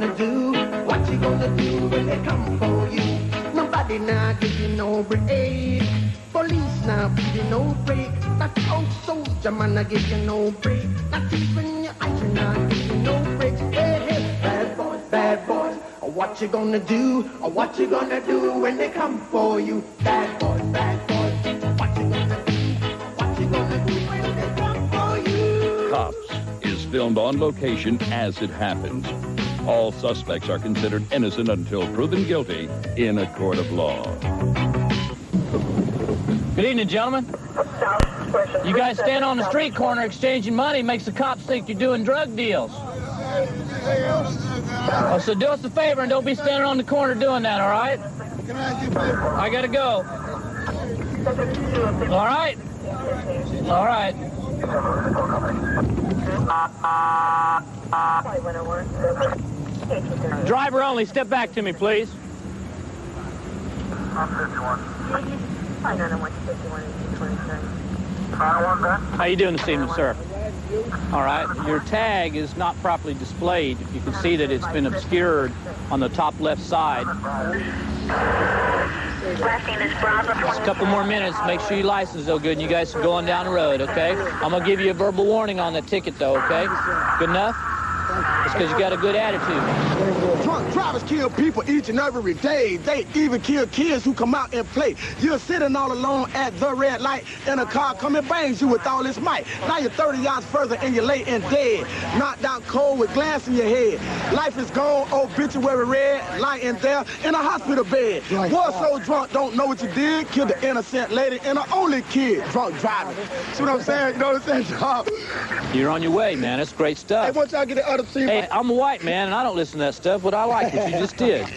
gonna do? What you gonna do when they come for you? Nobody now give you no break. Police now give you no break. That old soldier man now give you no break. Not even your ice now give you no break. Hey, hey, bad boys, what you gonna do? What you gonna do when they come for you? Bad boys, what you gonna do? What you gonna do when they come for you? Cops is filmed on location as it happens. All suspects are considered innocent until proven guilty in a court of law. Good evening, gentlemen. You guys stand on the street corner exchanging money makes the cops think you're doing drug deals. Oh, so do us a favor and don't be standing on the corner doing that, all right? I gotta go. All right? All right. Driver only, step back to me, please. How you doing this evening, sir? All right. Your tag is not properly displayed. You can see that it's been obscured on the top left side. Just a couple more minutes. Make sure your license is good and you guys are going down the road, okay? I'm going to give you a verbal warning on that ticket, though, okay? Good enough? It's because you got a good attitude. Drunk drivers kill people each and every day. They even kill kids who come out and play. You're sitting all alone at the red light and a car come and bangs you with all its might. Now you're 30 yards further and you're late and dead. Knocked out cold with glass in your head. Life is gone, obituary red, lying there in a hospital bed. Boy so drunk, don't know what you did. Killed the innocent lady and the only kid drunk driving. See what I'm saying? You know what I'm saying? You're on your way, man. That's great stuff. Hey, once y'all get the other scene. Hey, I'm a white man, and I don't listen to that stuff, but I like what you just did.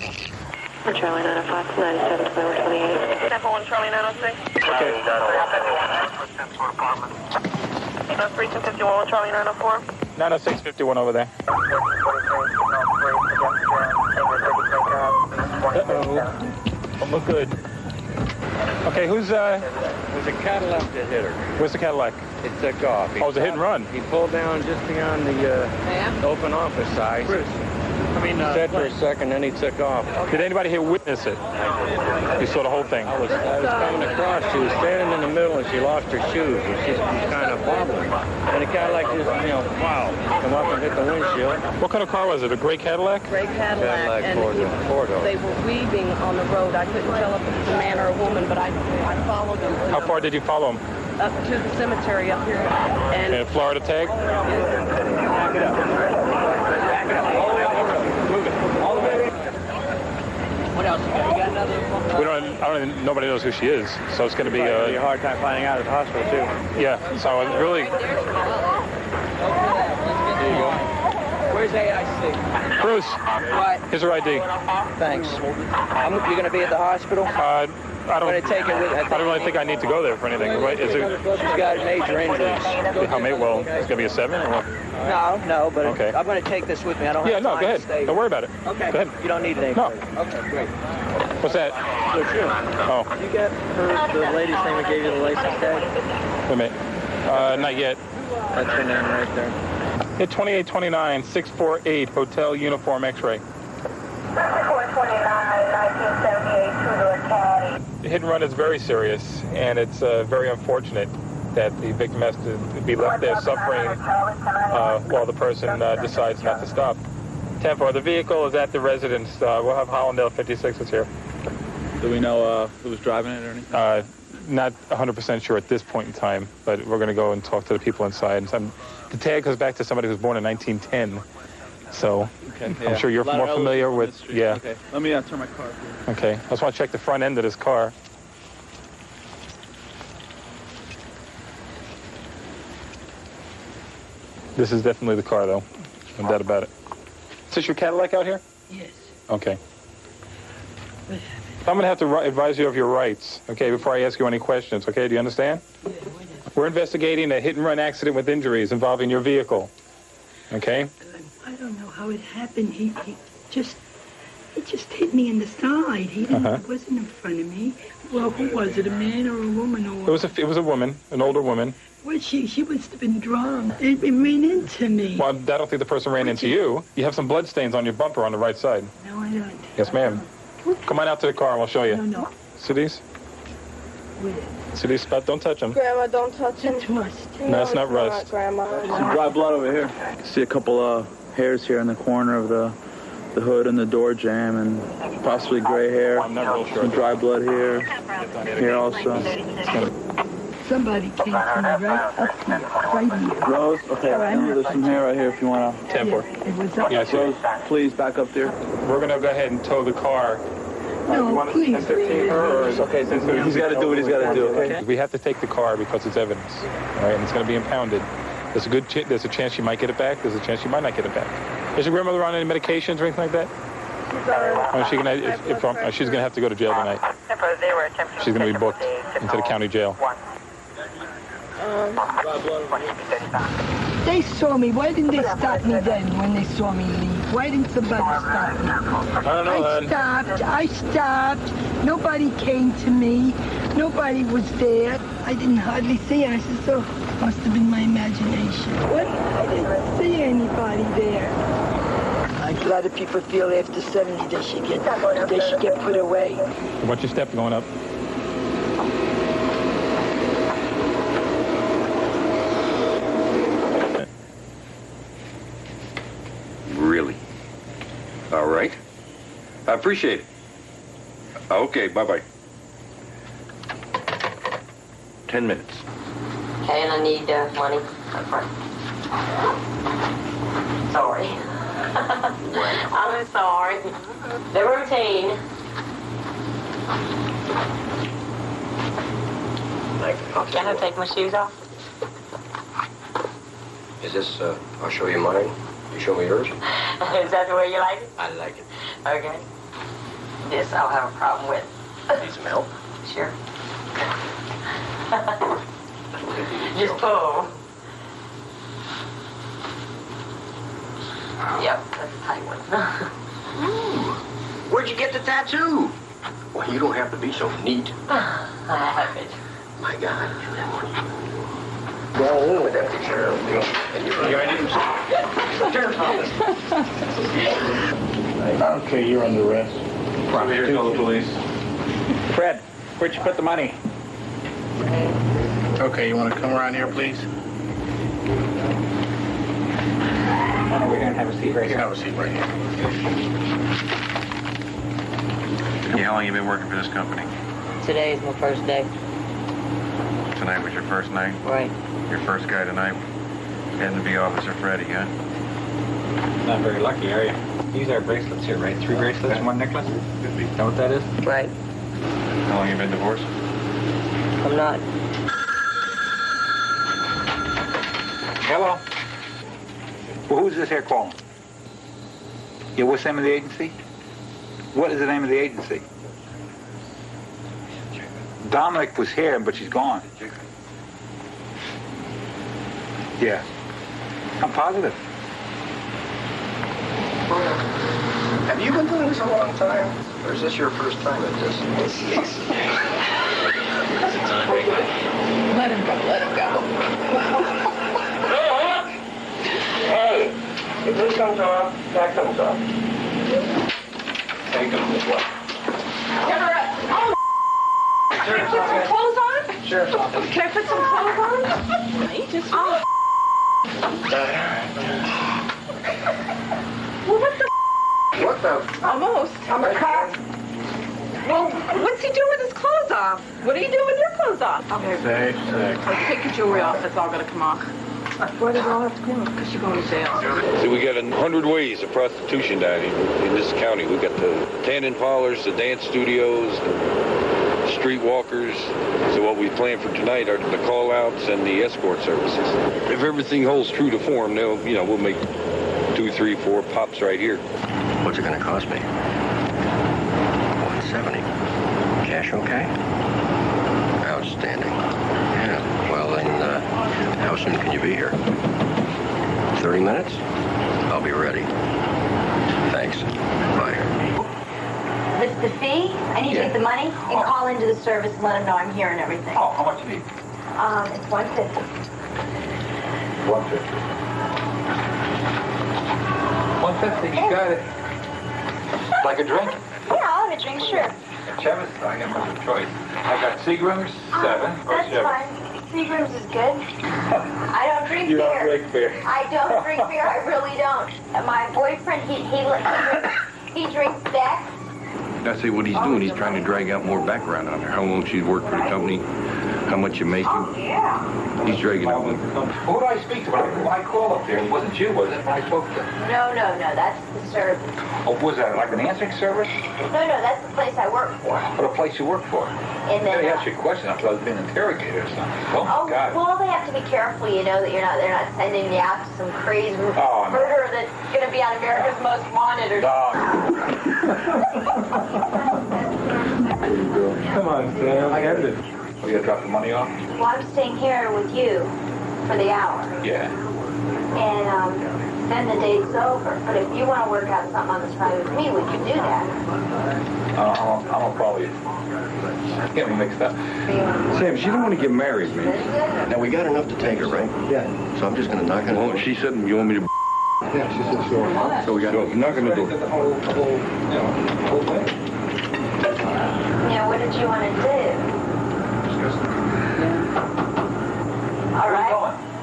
Charlie 905, 97, 28. Sample 1, Charlie 906. Okay. That's 3251, Charlie 904. 90651 over there. Uh-oh. Look good. Okay, who's It was a Cadillac that hit her. Where's the Cadillac? It took off. Oh, it was a hit and run. He pulled down just beyond the open office side. He said for a second, then he took off. Did anybody here witness it? You saw the whole thing? I was coming across. She was standing in the middle, and she lost her shoes. And she's kind of wobbling. And the Cadillac just, wow, come up and hit the windshield. What kind of car was it? A gray Cadillac? Gray Cadillac, and four-door. they were weaving on the road. I couldn't tell if it was a man or a woman, but I followed them. How far did you follow them? Up to the cemetery up here. And Florida tag? Back it up. Back it up. All the way over. Move it. All the way over. What else you got? You got another? I don't even, nobody knows who she is, so it's going to be a hard time finding out at the hospital, too. Yeah, so it really... There you go. Where's AIC? Bruce. What? Here's her ID. Thanks. You're going to be at the hospital? I don't really think I need to go there for anything. She's got major injuries. How many? Well, it's going to be a 7 or what? No, but okay. I'm going to take this with me. I don't have time go ahead. to stay. Don't worry about it. Okay. Go ahead. You don't need anything. No. Okay, great. What's that? Oh. You got the lady's name that gave you the license tag? Wait a minute. Not yet. That's her name right there. Hit 2829 648 Hotel Uniform X-ray. 429, 1978, two-door caddy. The hit and run is very serious, and it's very unfortunate that the victim has to be left there suffering while the person decides not to stop. 10-4, the vehicle is at the residence. We'll have Hollandale 56 is here. Do we know who was driving it or anything? Not 100% sure at this point in time, but we're going to go and talk to the people inside. The tag goes back to somebody who was born in 1910. So okay, yeah. I'm sure you're more familiar with, yeah. Okay, let me turn my car up here. Okay, I just want to check the front end of this car. This is definitely the car, though. No doubt about it. Is this your Cadillac out here? Yes. Okay. I'm going to have to advise you of your rights, okay, before I ask you any questions, okay? Do you understand? Yeah, we're investigating a hit-and-run accident with injuries involving your vehicle, okay? I don't know how it happened. He just hit me in the side. He wasn't in front of me. Well, who was it? A man or a woman? Or it was a woman, an older woman. Well, she must have been drunk. It ran into me. Well, I don't think the person ran into you. You have some blood stains on your bumper on the right side. No, I don't. Yes, ma'am. Come on out to the car and we'll show you. No. See these? See these spots? Don't touch them. Grandma, don't touch him. It's rust. No, it's not rust. Grandma. Some dry blood over here. See a couple hairs here in the corner of the hood and the door jamb, and possibly gray hair. I'm not real sure. Some dry blood here. Here also. Somebody came to me right up here, right here. Rose, okay. There's some hair right here if you want to. 10-4. It was up. Yeah, I see. Rose, please back up there. We're going to go ahead and tow the car. No, please. Okay, he's got to do what he's got to do, okay? We have to take the car because it's evidence, all right? And it's going to be impounded. There's a chance you might get it back. There's a chance you might not get it back. Is your grandmother on any medications or anything like that? She's going to have to go to jail tonight. She's going to be booked into the county jail. They saw me. Why didn't they stop me then when they saw me leave? Why didn't somebody stop me? I don't know, I stopped. Nobody came to me. Nobody was there. I didn't hardly see her. I said, so must have been my imagination. What? I didn't see anybody there. A lot of people feel after 70 they should get put away. What's your step going up? Really? All right. I appreciate it. Okay, bye-bye. 10 minutes. Okay, and I need money up front. Sorry. I'm sorry. The routine. Can I take my shoes off? Is this, I'll show you mine. You show me yours? Is that the way you like it? I like it. Okay. This I'll have a problem with. Need some help? Sure. Just pull. Yep, that's a tight one. Where'd you get the tattoo? Well, you don't have to be so neat. I have it. My God. Go in with that picture. And your items. Okay, you're under arrest. Here, call the police. Fred, where'd you put the money? Okay, you want to come around here, please? We're going to have a seat right here. Have a seat right here. How long you been working for this company? Today is my first day. Tonight was your first night? Right. Your first guy tonight had to be Officer Freddie, huh? Not very lucky, are you? These are bracelets here, right? 3 bracelets and 1 necklace? Is that what that is? Right. How long you been divorced? I'm not. Hello? Well, who's this here calling? Yeah, what's the name of the agency? What is the name of the agency? Dominic was here, but she's gone. Yeah. I'm positive. Have you been doing this a long time? Or is this your first time at this? Let him go, let him go. Hey, if this comes off, that comes off. Take them this way. Can I put some clothes on? Sheriff's office. Can I put some clothes on? Well, what the? What the? Almost. I'm a cop. Well, what's he doing with his clothes off? What are you doing with your clothes off? Okay. Take your jewelry off. That's all going to come off. Why does it all have to come off? Because you're going to jail. See, we got 100 ways of prostitution down here in this county. We got the tanning parlors, the dance studios, the streetwalkers. So what we plan for tonight are the call-outs and the escort services. If everything holds true to form, they'll, we'll make 2, 3, 4 pops right here. What's it going to cost me? 170. Cash okay? Outstanding. Yeah, well then, how soon can you be here? 30 minutes? I'll be ready. Thanks. Bye. The fee? I need to get the money and call into the service and let them know I'm here and everything. Oh, how much you need? It's 150. 150. 150, you got it. Like a drink? Yeah, I'll have a drink, sure. Chevis, I got my choice. I got Seagram's, 7. That's fine. Seagram's is good. I don't drink beer. You don't drink beer. I don't drink beer. I really don't. My boyfriend, he drinks Beck. I say what he's doing, he's trying to drag out more background on her. How long she's worked for the company, how much you make him. Yeah. He's dragging out. Who do I speak to? I called up there. It wasn't you, was it? I spoke to. No, that's the service. Oh, was that like an answering service? No, that's the place I work for. What a place you work for? And then, they asked you a question. I thought I was being interrogated or something. Oh, my God. Well, they have to be careful, you know, that they're not sending you out to some crazy murderer that's going to be on America's Most Wanted or Come on, Sam. I get it. Oh, you got to drop the money off? Well, I'm staying here with you for the hour. Yeah. And then the date's over. But if you want to work out something on the side with me, we can do that. I'll probably get me mixed up. Sam, she don't want to get married, man. Now, we got enough to take her, right? Yeah. So I'm just going to knock on it. Well, she said, you want me to... Yeah, she said sure. So we got to knock on the door. The whole thing. Yeah, what did you want to do? All right.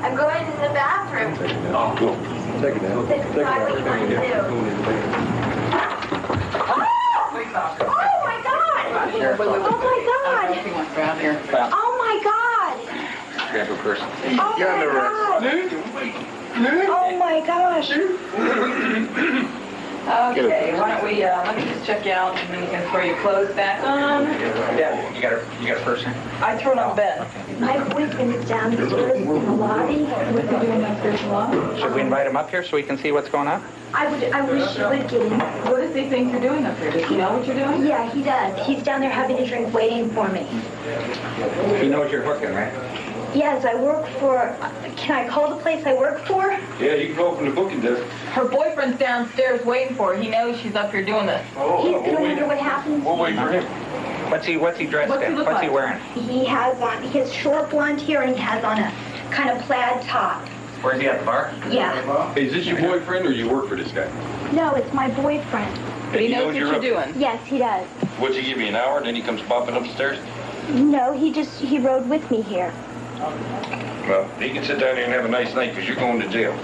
I'm going to the bathroom. Oh, cool. Take it down. Decide what you want to do. Oh my God! Oh my God! Oh my God! Grab her purse. Oh my God! Oh my gosh! Okay, why don't we, let me just check you out and then we can throw your clothes back on. Yeah, you got a purse in? I threw it on the bed. My boyfriend is downstairs in the lobby. What's he doing upstairs in the lobby? Should we invite him up here so we can see what's going on? I wish you would get him. What does he think you're doing up there? Does he know what you're doing? Yeah, he does. He's down there having a drink waiting for me. He knows you're hooking, right? Yes, I work for... Can I call the place I work for? Yeah, you can go open the booking desk. Her boyfriend's downstairs waiting for her. He knows she's up here doing this. He's going to wonder what happens. We'll wait for him. What's he dressed in? What's he wearing? He has short blonde hair and he has on a kind of plaid top. Where's he at the bar? Yeah. Hey, is this your boyfriend or you work for this guy? No, it's my boyfriend. But he knows what you're doing. Yes, he does. What's he give you, an hour, and then he comes bopping upstairs? No, he rode with me here. Well, he can sit down here and have a nice night because you're going to jail.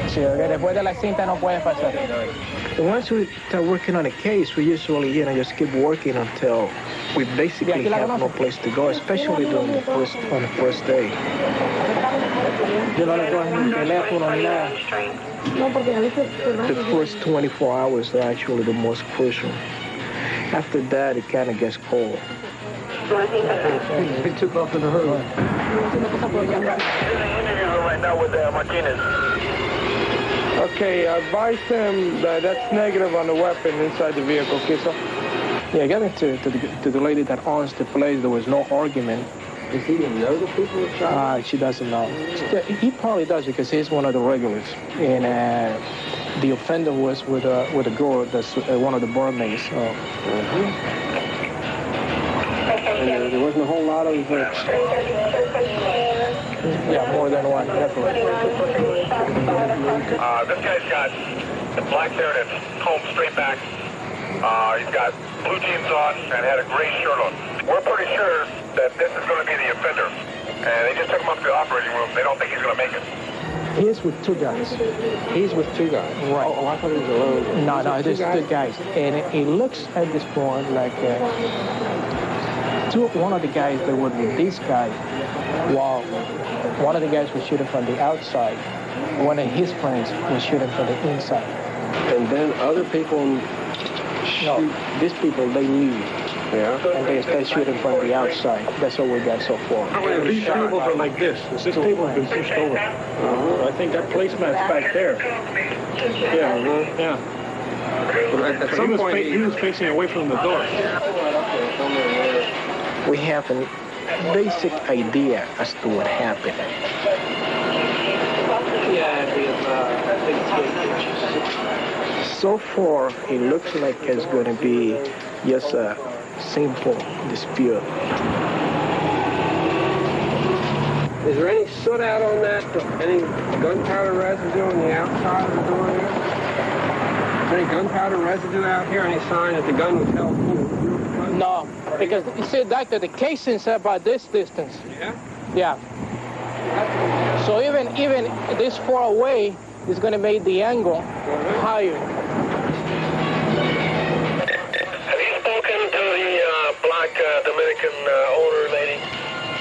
Después de la cinta no puedes pasar. Once we start working on a case, we usually, just keep working until we basically have no place to go, especially on the first day. The first 24 hours are actually the most crucial. After that, it kind of gets cold. He took off in a hurry. Right now with Martinez. Okay, advise them that that's negative on the weapon inside the vehicle, okay, so? Yeah, getting to the lady that owns the place, there was no argument. Does he even know the people that shot? She doesn't know. He probably does because he's one of the regulars. And the offender was with a girl that's one of the barmaids. So. And there wasn't a whole lot of... Yeah, more than one, definitely. This guy's got the black hair that's combed straight back. He's got blue jeans on and had a gray shirt on. We're pretty sure that this is going to be the offender. And they just took him up to the operating room. They don't think he's going to make it. He's with two guys. He's with two guys? Right. Oh, I thought he was alone. No, there's two guys. And it looks at this point like one of the guys that were with this guy, while one of the guys was shooting from the outside, one of his friends was shooting from the inside. And then other people these people, they leave. Yeah. And they start shooting from the outside. That's what we got so far. These tables are like this. This table has been pushed over. I think that placemat's back there. Yeah. Yeah. But at some point, he was facing away from the door. We have a basic idea as to what happened. So far, it looks like it's going to be just a simple dispute. Is there any soot out on that? Any gunpowder residue on the outside of the door there? Is there any gunpowder residue out here? Any sign that the gun was held full? No, because you see, Doctor, the casing's about this distance. Yeah? Yeah. So even this far away is going to make the angle higher. Have you spoken to the black Dominican owner lady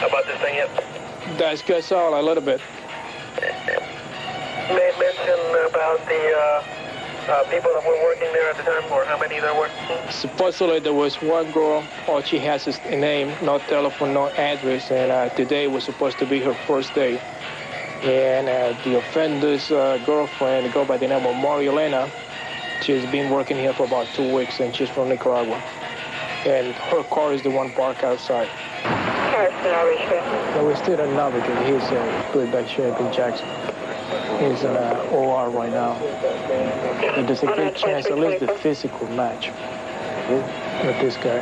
about this thing yet? That's guess all a little bit. Made mention about the people that were working there at the time, or how many there were? Supposedly there was one girl, all she has is a name, no telephone, no address, and today was supposed to be her first day. And the offender's girlfriend, go by the name of Marielena, she's been working here for about 2 weeks, and she's from Nicaragua. And her car is the one parked outside. But we still don't know because he's in pretty bad shape in Jackson. He's in OR right now. But there's a good chance at least the physical match with this guy.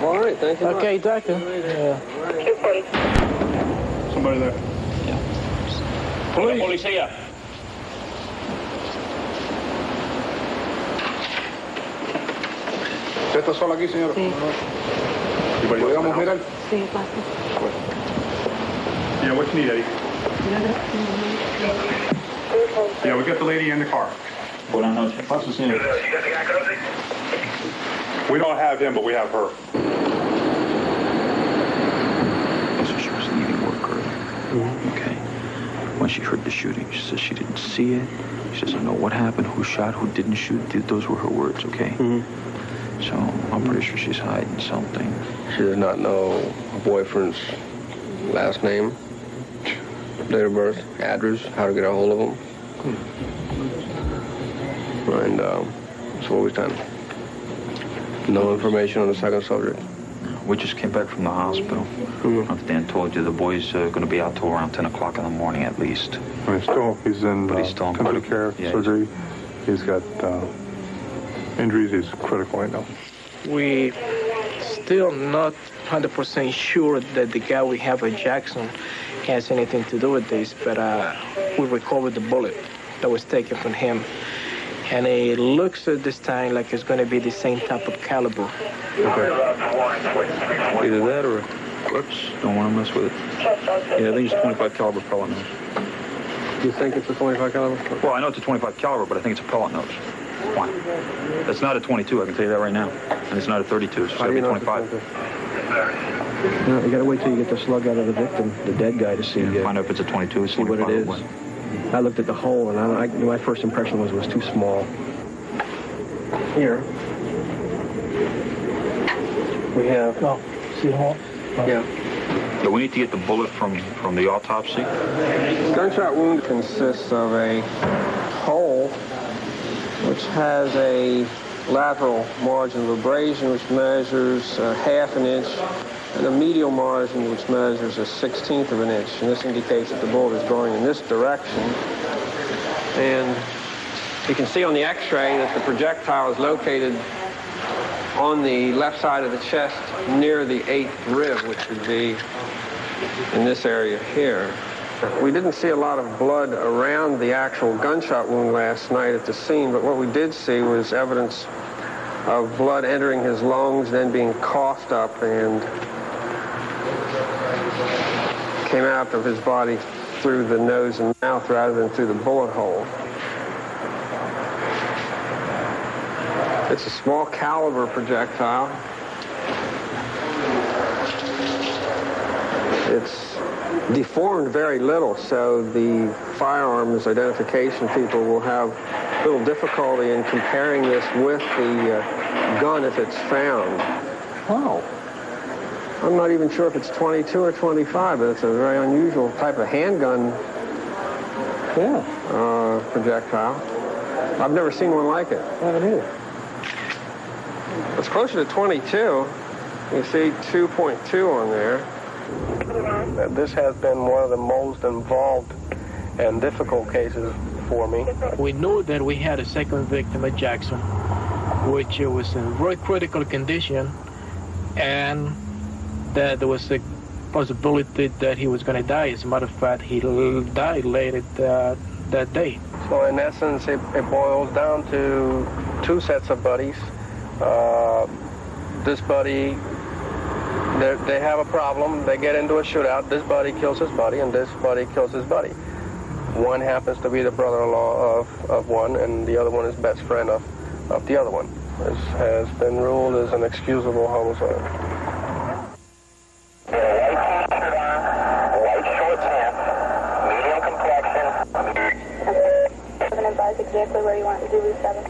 All right, thank you. Okay, Doctor. Yeah. Somebody there. Police. Policía. ¿Usted está sola aquí, señora? Sí. ¿Podríamos mirar? Sí, pasa. Yeah, what you need, Eddie? Yeah, we got the lady in the car. Buenas noches. Paso, señor. We don't have him, but we have her. So she was leaving work early. Okay. When she heard the shooting, she says she didn't see it. She doesn't know what happened, who shot, who didn't shoot. Those were her words, okay? So I'm pretty sure she's hiding something. She does not know her boyfriend's last name, date of birth, address, how to get a hold of him. And so what was done? No information on the second subject. We just came back from the hospital. If Dan told you, the boy's going to be out till around 10 o'clock in the morning at least. I mean, he's in intensive care, surgery. He's got injuries. He's critical right now. We still not 100% sure that the guy we have at Jackson has anything to do with this, but we recovered the bullet that was taken from him. And it looks at this time like it's going to be the same type of caliber. Okay. Either that or, whoops, don't want to mess with it. Yeah, I think it's 25 caliber pellet nose. You think it's a 25 caliber? Well, I know it's a 25 caliber, but I think it's a pellet nose. Why? That's not a 22, I can tell you that right now. And it's not a 32, so it'll be 25. No, you got to wait till you get the slug out of the victim, the dead guy, to see. Find out if it's a 22, see what it is. I looked at the hole, and my first impression was it was too small. Here. We have... Oh, see the hole? Yeah. But we need to get the bullet from the autopsy. Gunshot wound consists of a hole which has a lateral margin of abrasion which measures half an inch, and a medial margin which measures a 1/16 of an inch. And this indicates that the bullet is going in this direction. And you can see on the x-ray that the projectile is located on the left side of the chest near the 8th rib, which would be in this area here. We didn't see a lot of blood around the actual gunshot wound last night at the scene, but what we did see was evidence of blood entering his lungs, then being coughed up and came out of his body through the nose and mouth rather than through the bullet hole. It's a small caliber projectile. It's deformed very little, so the firearms identification people will have little difficulty in comparing this with the gun if it's found. Wow. I'm not even sure if it's 22 or 25, but it's a very unusual type of handgun projectile. I've never seen one like it. I haven't either. It's closer to 22. You see 2.2 on there. This has been one of the most involved and difficult cases for me. We knew that we had a second victim at Jackson, which was in very critical condition, and that there was a possibility that he was going to die. As a matter of fact, he died later that day. So in essence, it boils down to two sets of buddies. This buddy, they have a problem. They get into a shootout. This buddy kills his buddy, and this buddy kills his buddy. One happens to be the brother-in-law of one, and the other one is best friend of the other one. This has been ruled as an excusable homicide. White short pants, medium complexion. Advise exactly where you want to do 7.